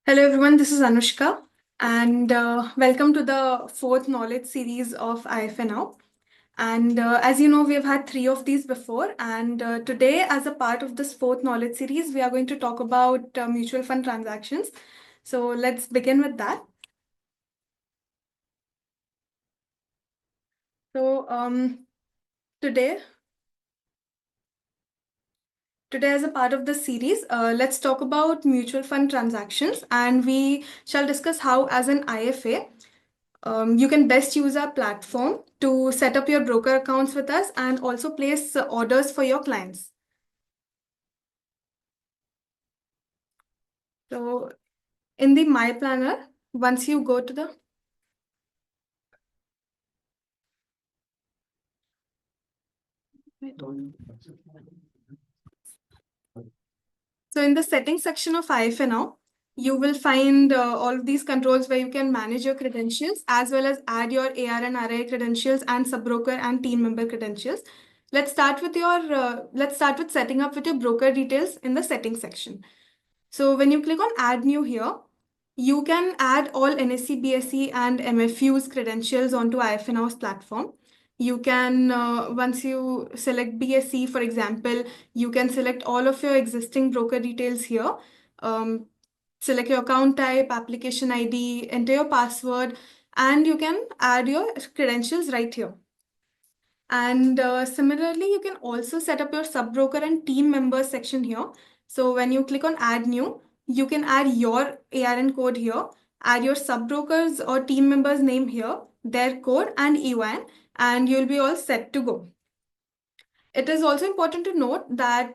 Hello everyone, this is Anushka, and welcome to the fourth knowledge series of IFANOW. And as you know, we have had three of these before, and today, as a part of this fourth knowledge series, we are going to talk about mutual fund transactions. So let's begin with that. So today, Today, as a part of this series, let's talk about mutual fund transactions, and we shall discuss how, as an IFA, you can best use our platform to set up your broker accounts with us and also place orders for your clients. So, in the My Planner, once you go to the So in the settings section of IFANOW, you will find all of these controls where you can manage your credentials as well as add your AR and RI credentials and sub-broker and team member credentials. Let's start with setting up with your broker details in the settings section. So when you click on add new here, you can add all NSE, BSE and MFU's credentials onto IFANOW's platform. You can, once you select BSE, for example, you can select all of your existing broker details here. Select your account type, application ID, enter your password, and you can add your credentials right here. And similarly, you can also set up your sub-broker and team members section here. So when you click on add new, you can add your ARN code here, add your sub-brokers or team members name here, their code and EON, and you'll be all set to go. It is also important to note that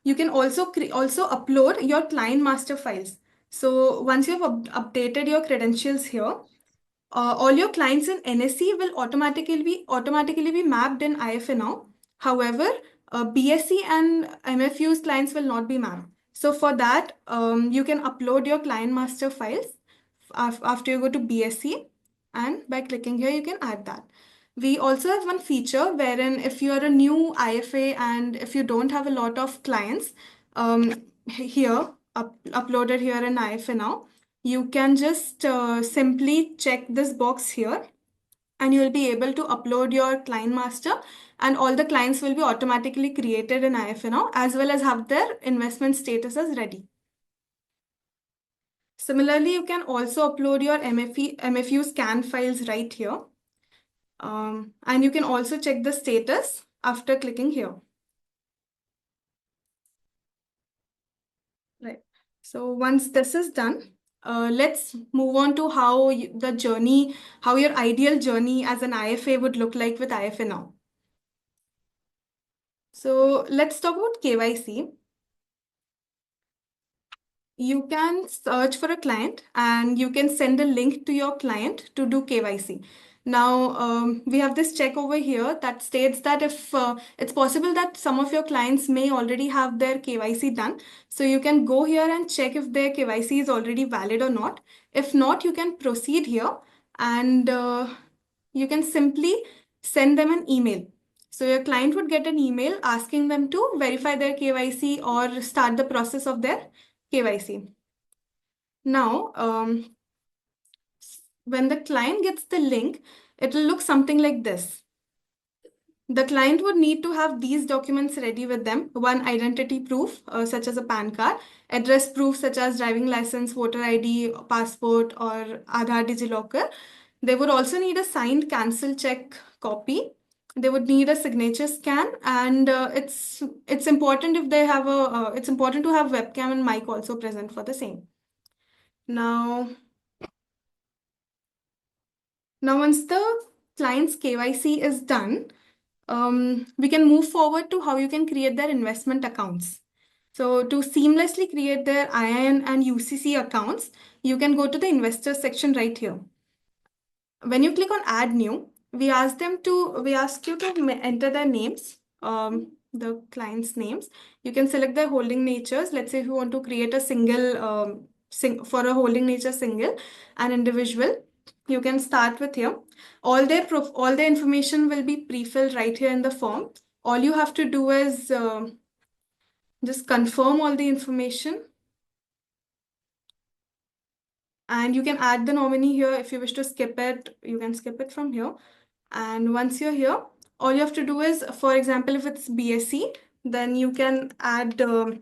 you can also upload your client master files. So once you've updated your credentials here, all your clients in NSE will automatically be mapped in IFANOW. However, BSE and MFU's clients will not be mapped. So for that, you can upload your client master files after you go to BSE, and by clicking here, you can add that. We also have one feature wherein if you are a new IFA and if you don't have a lot of clients uploaded here in IFANOW, you can just simply check this box here and you will be able to upload your client master, and all the clients will be automatically created in IFANOW as well as have their investment statuses ready. Similarly, you can also upload your MFU scan files right here. And you can also check the status after clicking here. Right. So once this is done, let's move on to how how your ideal journey as an IFA would look like with IFA now. So let's talk about KYC. You can search for a client and you can send a link to your client to do KYC. Now, we have this check over here that states that if it's possible that some of your clients may already have their KYC done. So you can go here and check if their KYC is already valid or not. If not, you can proceed here and you can simply send them an email. So your client would get an email asking them to verify their KYC or start the process of their KYC. Now, when the client gets the link, it will look something like this. The client would need to have these documents ready with them. One, identity proof, such as a PAN card, address proof, such as driving license, voter ID, passport, or Aadhaar DigiLocker. They would also need a signed cancel check copy. They would need a signature scan, and it's important if they have it's important to have webcam and mic also present for the same. Now, once the client's KYC is done, we can move forward to how you can create their investment accounts. So to seamlessly create their IIN and UCC accounts, you can go to the investor section right here. When you click on add new, we ask you to enter their names, the client's names. You can select their holding natures. Let's say if you want to create a single, for a holding nature single and individual, you can start with here. All their information will be pre-filled right here in the form. All you have to do is just confirm all the information. And you can add the nominee here. If you wish to skip it, you can skip it from here. And once you're here, all you have to do is, for example, if it's BSc, then you can add the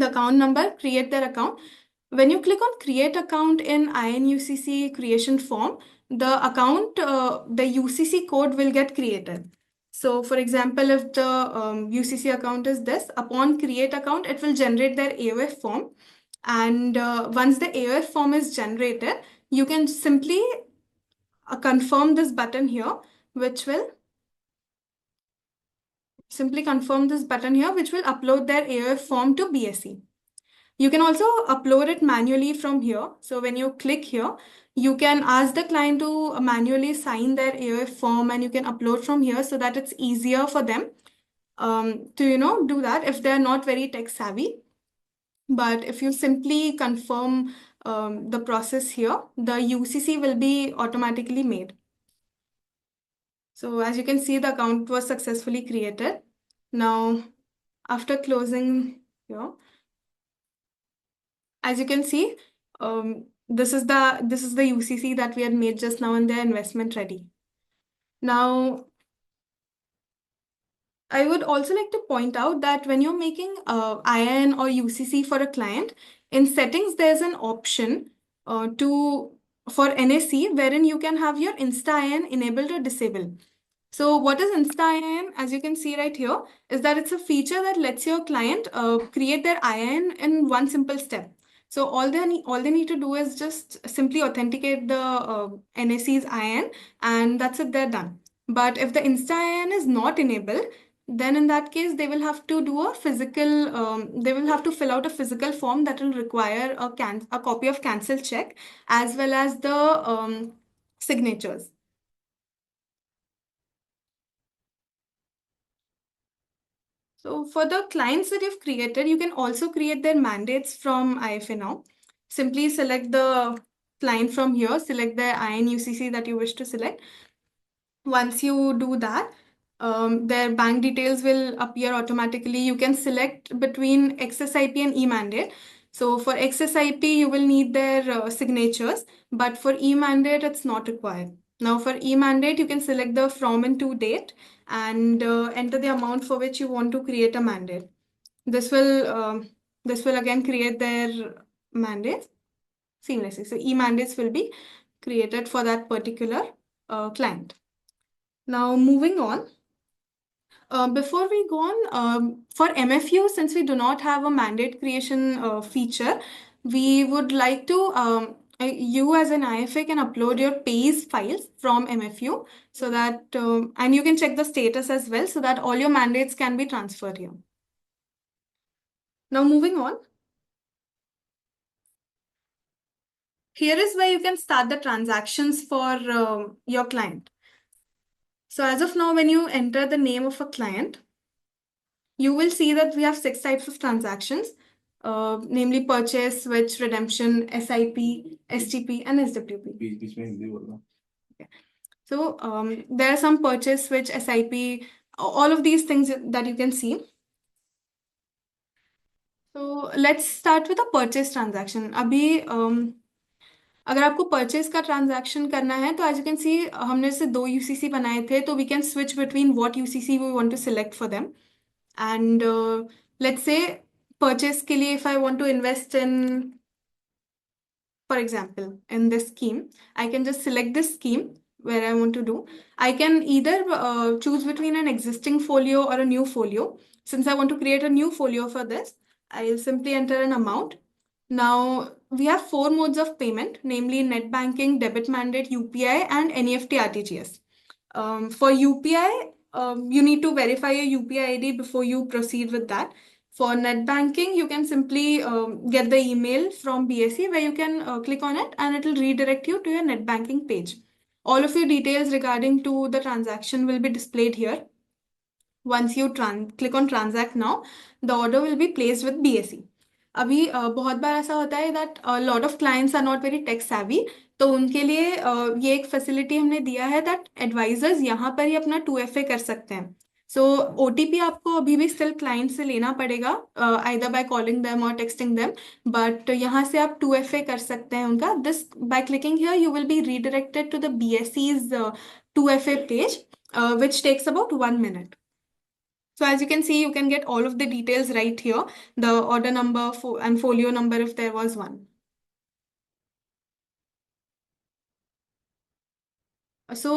account number, create their account. When you click on create account in INUCC creation form, the UCC code will get created. So for example, if the UCC account is this, upon create account, it will generate their AOF form. And once the AOF form is generated, you can simply confirm this button here, which will upload their AOF form to BSc. You can also upload it manually from here. So when you click here, you can ask the client to manually sign their AOF form, and you can upload from here so that it's easier for them to do that if they're not very tech savvy. But if you simply confirm the process here, the UCC will be automatically made. So as you can see, the account was successfully created. Now, after closing here, as you can see, this is the UCC that we had made just now, and they're investment ready. Now, I would also like to point out that when you're making IN or UCC for a client, in settings there's an option for NSE wherein you can have your Insta IN enabled or disabled. So what is Insta IN, as you can see right here, is that it's a feature that lets your client create their IN in one simple step. So all they need to do is just simply authenticate the NSE's IN, and that's it, they're done. But if the Insta IN is not enabled, then in that case, they will have to do they will have to fill out a physical form that will require a copy of cancel check as well as the signatures. So for the clients that you've created, you can also create their mandates from IFANOW. Simply select the client from here, select the INUCC that you wish to select. Once you do that, their bank details will appear automatically. You can select between XSIP and e-mandate. So for XSIP, you will need their signatures, but for e-mandate, it's not required. Now for e-mandate, you can select the from and to date and enter the amount for which you want to create a mandate. This will again create their mandates seamlessly. So e-mandates will be created for that particular client. Now moving on. Before we go on, for MFU, since we do not have a mandate creation feature, we would like to, you as an IFA can upload your pays files from MFU so that, and you can check the status as well so that all your mandates can be transferred here. Now moving on. Here is where you can start the transactions for your client. So as of now, when you enter the name of a client, you will see that we have 6 types of transactions, namely purchase, switch, redemption, SIP, STP, and SWP. Okay. So there are some purchase, switch, SIP, all of these things that you can see. So let's start with a purchase transaction. अभी अगर आपको purchase का transaction करना है तो as you can सी हमने से 2 UCC बनाए थे, तो we can switch between what UCC we want to select for them. And let's say purchase के लिए if I want to invest in, for example, in this scheme, I can just select this scheme where I want to do. I can either choose between an existing folio or a new folio. Since I want to create a new folio for this, I'll simply enter an amount. Now, we have 4 modes of payment, namely net banking, debit mandate, UPI, and NEFT RTGS. For UPI, you need to verify your UPI ID before you proceed with that. For net banking, you can simply get the email from BSE where you can click on it and it will redirect you to your net banking page. All of your details regarding to the transaction will be displayed here. Once you click on transact now, the order will be placed with BSE. अभी बहुत बार ऐसा होता है that a lot of clients are not very tech savvy, तो उनके लिए ये एक फैसिलिटी हमने दिया है that advisors यहाँ पर ही अपना 2FA कर सकते हैं. सो ओटीपी आपको अभी भी स्टिल क्लाइंट से लेना पड़ेगा, आइदर बाय कॉलिंग देम और टेक्सटिंग देम, बट यहाँ से आप 2FA कर सकते हैं उनका. This by clicking here you will be redirected to the BSE's 2FA पेज, which takes about 1 minute. So as you can see, you can get all of the details right here, the order number and folio number if there was one. So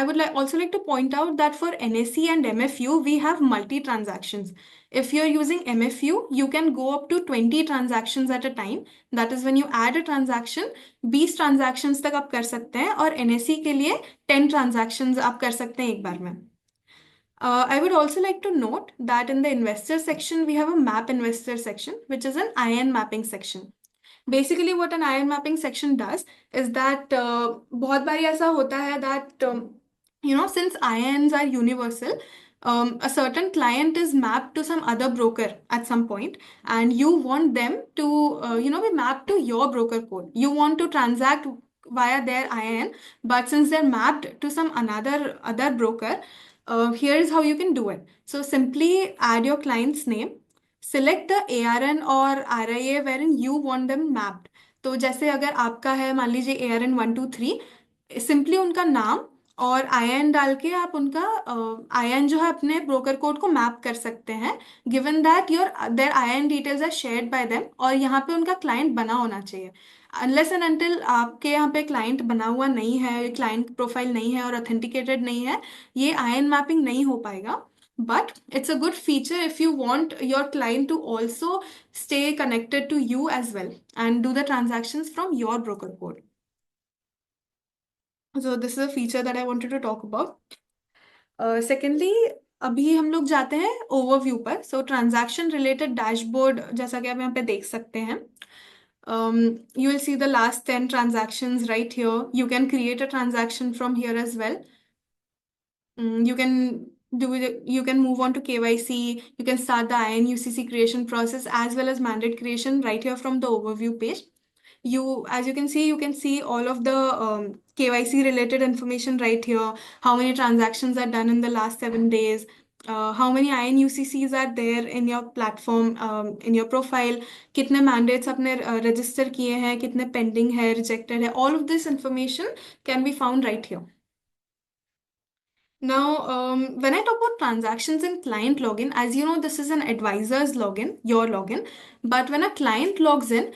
I would also like to point out that for NSE and MFU, we have multi-transactions. If you're using MFU, you can go up to 20 transactions at a time. That is when you add a transaction, 20 transactions तक आप कर सकते हैं, और NSE के लिए 10 transactions आप कर सकते हैं एक बार में. I would also like to note that in the investor section, we have a map investor section, which is an IN mapping section. Basically, what an IN mapping section does is that बहुत बारी ऐसा होता है that since INs are universal, a certain client is mapped to some other broker at some point, and you want them to be mapped to your broker code. You want to transact via their IN, but since they're mapped to some another other broker, here is how you can do it. So simply add your client's name, select the ARN or RIA wherein you want them mapped. तो जैसे अगर आपका है मान लीजिए ARN 123, simply उनका नाम और IN डाल के आप उनका IN जो है अपने ब्रोकर कोड को मैप कर सकते हैं, given that your their IN details are shared by them, और यहाँ पे उनका क्लाइंट बना होना चाहिए. अनलेस एंड अनटिल आपके यहाँ पे क्लाइंट बना हुआ नहीं है, क्लाइंट प्रोफाइल नहीं है और ऑथेंटिकेटेड नहीं है, ये IN मैपिंग नहीं हो पाएगा. But it's a good feature if you want your client to also stay connected to you as well and do the transactions from your broker code. So this is a feature that I wanted to talk about. Secondly, अभी हम लोग जाते हैं overview पर. सो transaction related dashboard जैसा कि आप यहाँ पे देख सकते हैं. You will see the last 10 transactions right here. You can create a transaction from here as well. You can you can move on to KYC, you can start the INUCC creation process as well as mandate creation right here from the overview page. As you can see all of the KYC related information right here. How many transactions are done in the last 7 days? How many INUCCs are there in your platform, in your profile? कितने mandates आपने register किए हैं, कितने pending है, rejected है? All of this information can be found right here. Now, when I talk about transactions in client login, as you know, this is an advisor's login, your login. But when a client logs in,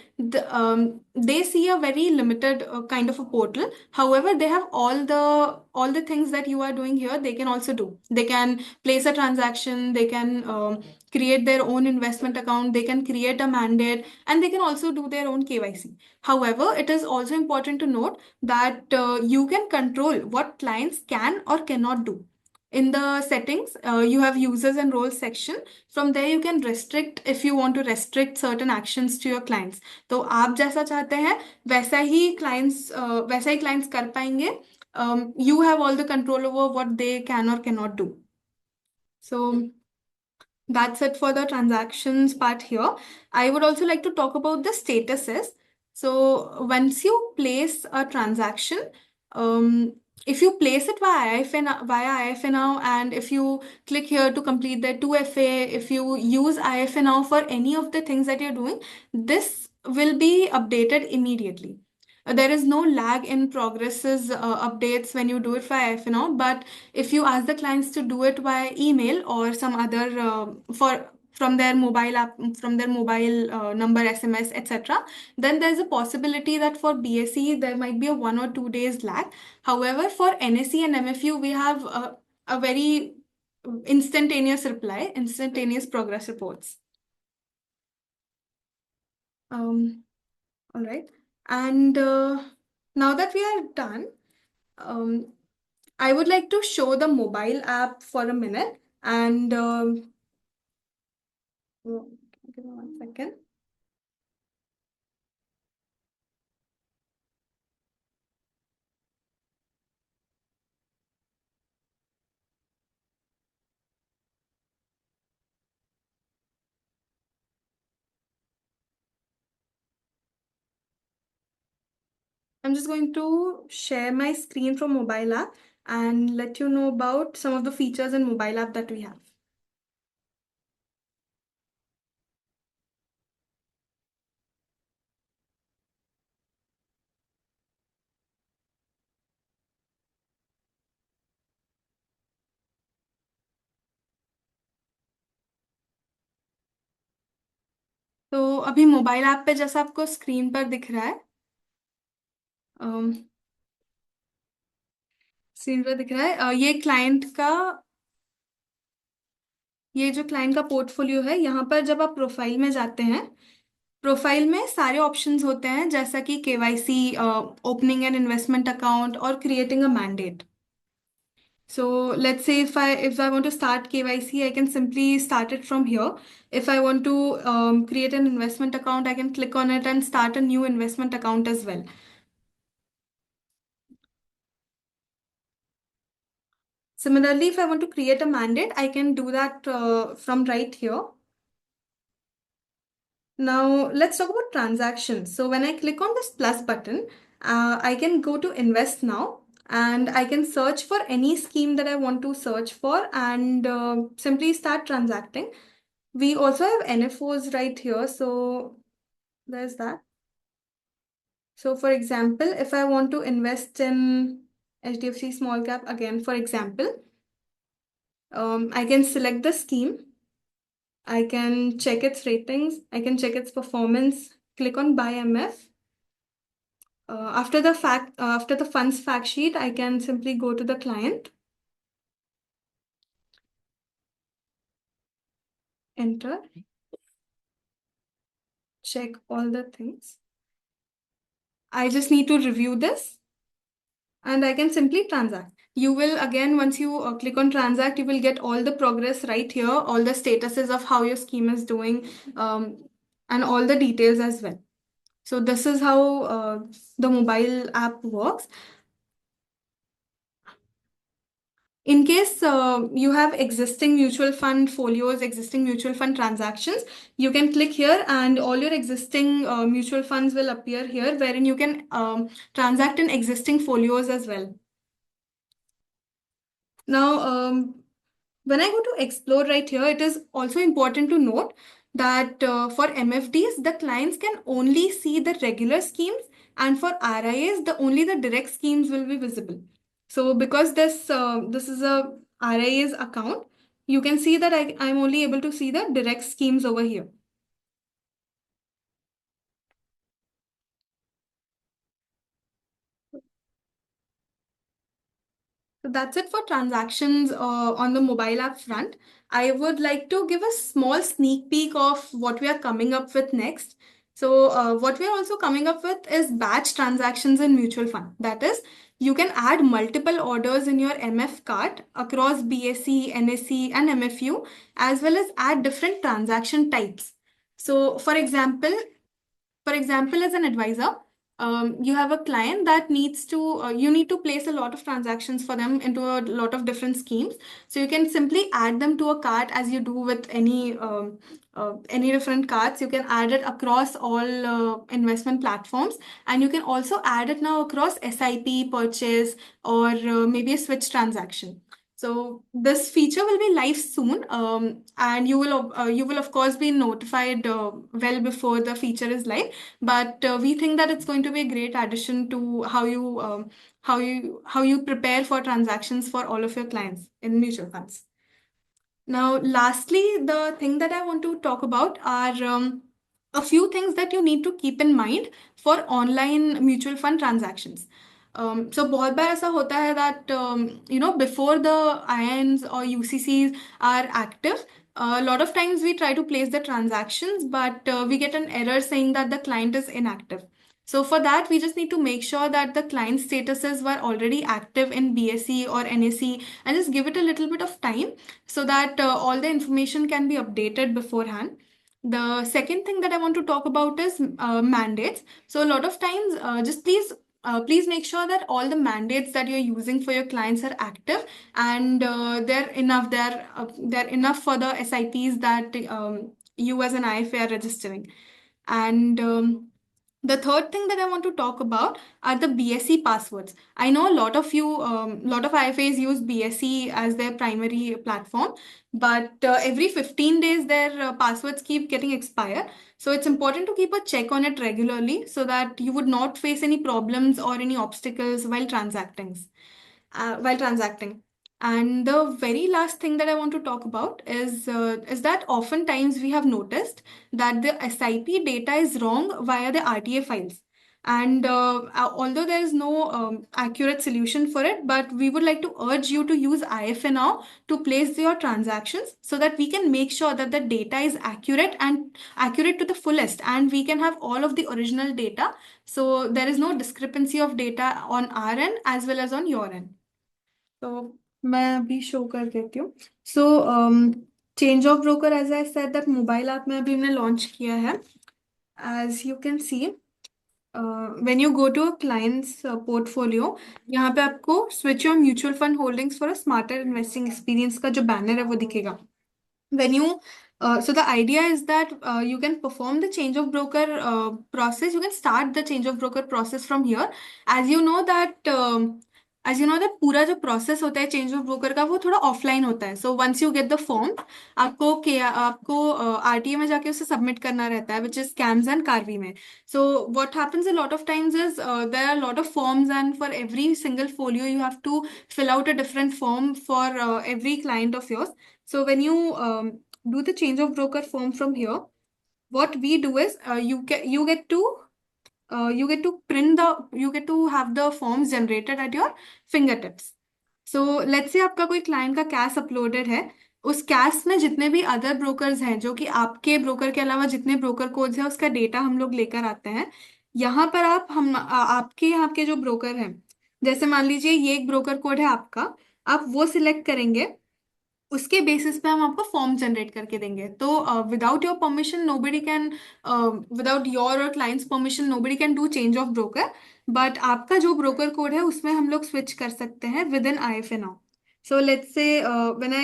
they see a very limited kind of a portal. However, they have all the things that you are doing here. They can also do. They can place a transaction. They can create their own investment account. They can create a mandate, and they can also do their own KYC. However, it is also important to note that you can control what clients can or cannot do. In the settings, you have users and roles section. From there, you can restrict if you want to restrict certain actions to your clients. तो आप जैसा चाहते हैं वैसा ही clients कर पाएंगे. You have all the control over what they can or cannot do. So that's it for the transactions part here. I would also like to talk about the statuses. So once you place a transaction, if you place it via IFANOW, and if you click here to complete the 2FA, if you use IFANOW for any of the things that you're doing, this will be updated immediately. There is no lag in progresses updates when you do it via IFANOW, but if you ask the clients to do it via email or some other from their mobile app, from their mobile number, SMS, etc., then there's a possibility that for BSE there might be a 1 or 2 days lag. However, for NSE and MFU, we have a very instantaneous reply, instantaneous progress reports. All right. And now that we are done, um, I would like to show the mobile app for a minute. And give me 1 second. I'm just going to share my screen from mobile app, and let you know about some of the features in mobile app that we have. तो अभी mobile app पे जैसा आपको screen पर दिख रहा है, screen पर दिख रहा है, ये जो क्लाइंट का पोर्टफोलियो है, यहाँ पर जब आप प्रोफाइल में जाते हैं, प्रोफाइल में सारे ऑप्शंस होते हैं जैसा कि KYC, opening an investment account और creating a mandate. So let's say if I want to start KYC, I can simply start it from here. If I want to create an investment account, I can click on it and start a new investment account as well. Similarly, if I want to create a mandate, I can do that from right here. Now let's talk about transactions. So when I click on this plus button, I can go to invest now and I can search for any scheme that I want to search for and simply start transacting. We also have NFOs right here, so there's that. So for example, if I want to invest in HDFC small cap again, for example, I can select the scheme. I can check its ratings. I can check its performance. Click on buy MF. After the funds fact sheet, I can simply go to the client, enter, check all the things. I just need to review this and I can simply transact. You will again, once you click on transact, you will get all the progress right here, all the statuses of how your scheme is doing, and all the details as well. So this is how the mobile app works. In case you have existing mutual fund folios, existing mutual fund transactions, you can click here and all your existing mutual funds will appear here, wherein you can transact in existing folios as well. Now, when I go to explore right here, it is also important to note that for MFDs, the clients can only see the regular schemes, and for RIAs, only the direct schemes will be visible. So because this is a RIA's account, you can see that I'm only able to see the direct schemes over here. So that's it for transactions on the mobile app front. I would like to give a small sneak peek of what we are coming up with next. So what we are also coming up with is batch transactions in mutual fund. That is, you can add multiple orders in your MF cart across BSE, NSE, and MFU, as well as add different transaction types. So for example, as an advisor, you have a client that you need to place a lot of transactions for them into a lot of different schemes. So you can simply add them to a cart as you do with any different cards. You can add it across all investment platforms, and you can also add it now across SIP purchase or maybe a switch transaction. So this feature will be live soon, and you will of course be notified well before the feature is live. But we think that it's going to be a great addition to how you prepare for transactions for all of your clients in mutual funds. Now, lastly, the thing that I want to talk about are a few things that you need to keep in mind for online mutual fund transactions. So बहुत बार ऐसा होता है that before the INs or UCCs are active, a lot of times we try to place the transactions, but we get an error saying that the client is inactive. So for that, we just need to make sure that the client statuses were already active in BSE or NSE and just give it a little bit of time so that all the information can be updated beforehand. The second thing that I want to talk about is mandates. So a lot of times, just please make sure that all the mandates that you're using for your clients are active and they're enough. They're enough for the SIPs that you as an IFA are registering. And The third thing that I want to talk about are the BSE passwords. I know a lot of you, lot of IFAs use BSE as their primary platform, but every 15 days their passwords keep getting expired. So it's important to keep a check on it regularly so that you would not face any problems or any obstacles while transacting. And the very last thing that I want to talk about is that oftentimes we have noticed that the SIP data is wrong via the RTA files. And although there is no accurate solution for it, but we would like to urge you to use IFANOW to place your transactions so that we can make sure that the data is accurate and accurate to the fullest, and we can have all of the original data. So there is no discrepancy of data on our end as well as on your end. तो मैं अभी show कर देती हूँ. So change of broker, as I said, that mobile app में अभी हमने launch किया है. As you can see, when you go to a client's portfolio, यहाँ पे आपको switch your mutual fund holdings for a smarter investing experience का जो बैनर है वो दिखेगा. When you So the idea is that you can perform the change of broker process. You can start the change of broker process from here. as you know that um, as you know that पूरा जो process होता है change of broker का वो थोड़ा offline होता है. So once you get the form, आपको आरटीए में जाके उसे सबमिट करना रहता है, which is CAMS and Karvy में. So what happens a lot of times is there are a lot of forms, and for every single folio you have to fill out a different form for every client of yours. So when you do the change of broker form from here, what we do is you get to have the forms generated at your fingertips. So let's say आपका कोई client का cash uploaded है. उस cash में जितने भी other brokers हैं, जो कि आपके ब्रोकर के अलावा जितने ब्रोकर कोड्स हैं, उसका डेटा हम लोग लेकर आते हैं. यहाँ पर आपके यहाँ के जो ब्रोकर हैं, जैसे मान लीजिए ये एक ब्रोकर कोड है आपका, आप वो सिलेक्ट करेंगे. उसके बेसिस पे हम आपको फॉर्म जनरेट करके देंगे. तो without your permission nobody can, without your और clients permission nobody can do change of broker. But आपका जो ब्रोकर कोड है उसमें हम लोग स्विच कर सकते हैं with in IFANOW. So let's से व्हेन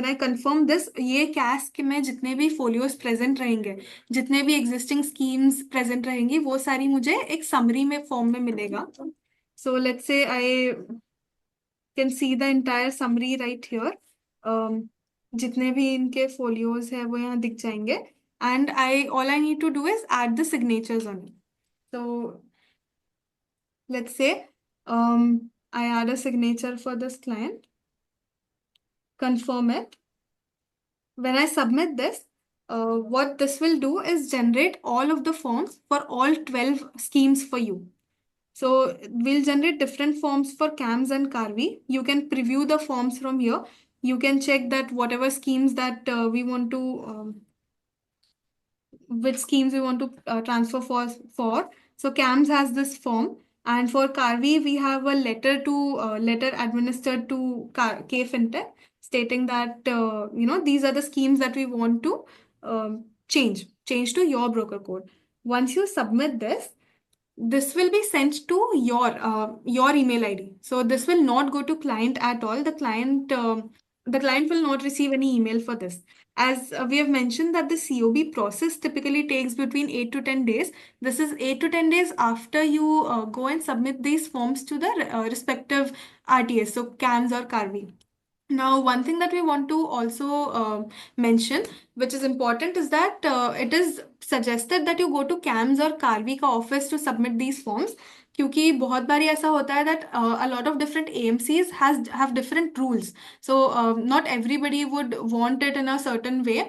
आई कंफर्म दिस, ये कैश के में जितने भी फोलियोज प्रेजेंट रहेंगे, जितने भी एग्जिस्टिंग स्कीम्स प्रेजेंट रहेंगी, वो सारी मुझे एक समरी में फॉर्म में मिलेगा. So let's say I can see the entire summary right here. जितने भी इनके फोलियोज है वो यहाँ दिख जाएंगे. And all I need to do is add the signatures on it. So let's say I add a signature for this client, confirm it. When I submit this, what this will do is generate all of the forms for all 12 schemes for you. So we'll generate different forms for CAMS and CARVI. You can preview the forms from here. You can check that whatever schemes that we want to which schemes we want to transfer for. So CAMS has this form, and for Carvi we have a letter administered to K FinTech stating that these are the schemes that we want to change to your broker code. Once you submit this will be sent to your email ID. So this will not go to client at all. The client will not receive any email for this. As we have mentioned that the COB process typically takes between 8 to 10 days. This is 8 to 10 days after you go and submit these forms to the respective RTS, so CAMS or CARVI. Now, one thing that we want to also mention, which is important, is that it is suggested that you go to CAMS or CARVI का office to submit these forms. क्योंकि बहुत बारी ऐसा होता है that a lot of different AMCs have different rules. So not everybody would want it in a certain way.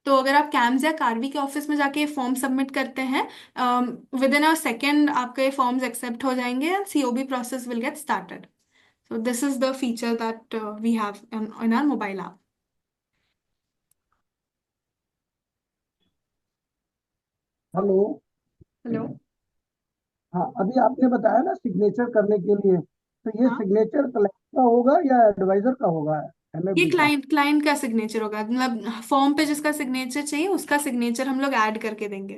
तो अगर आप कैम्स या कार्वी के ऑफिस में जाके फॉर्म सबमिट करते हैं, विद इन अ सेकेंड आपके फॉर्म्स एक्सेप्ट हो जाएंगे and COB process will get started. So this is the feature that we have in our mobile app. Hello. Hello. हाँ, अभी आपने बताया ना सिग्नेचर करने के लिए, तो ये हाँ, सिग्नेचर क्लाइंट का होगा या एडवाइजर का होगा, ये MFD का? क्लाइंट का सिग्नेचर होगा. मतलब फॉर्म पे जिसका सिग्नेचर चाहिए उसका सिग्नेचर हम लोग ऐड करके देंगे.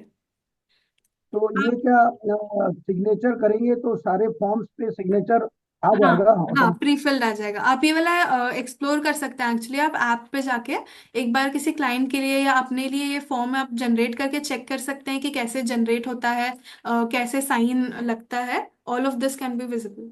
तो ये आप क्या सिग्नेचर करेंगे तो सारे फॉर्म्स पे सिग्नेचर आ हाँ जाएगा हाँ, ऑटोमेटिक? प्री फिल्ड आ जाएगा। आप ये वाला एक्सप्लोर कर सकते हैं एक्चुअली, आप ऐप पे जाके एक बार किसी क्लाइंट के लिए या अपने लिए ये फॉर्म आप जनरेट करके चेक कर सकते हैं कि कैसे जनरेट होता है, कैसे साइन लगता है, all of this can be visible.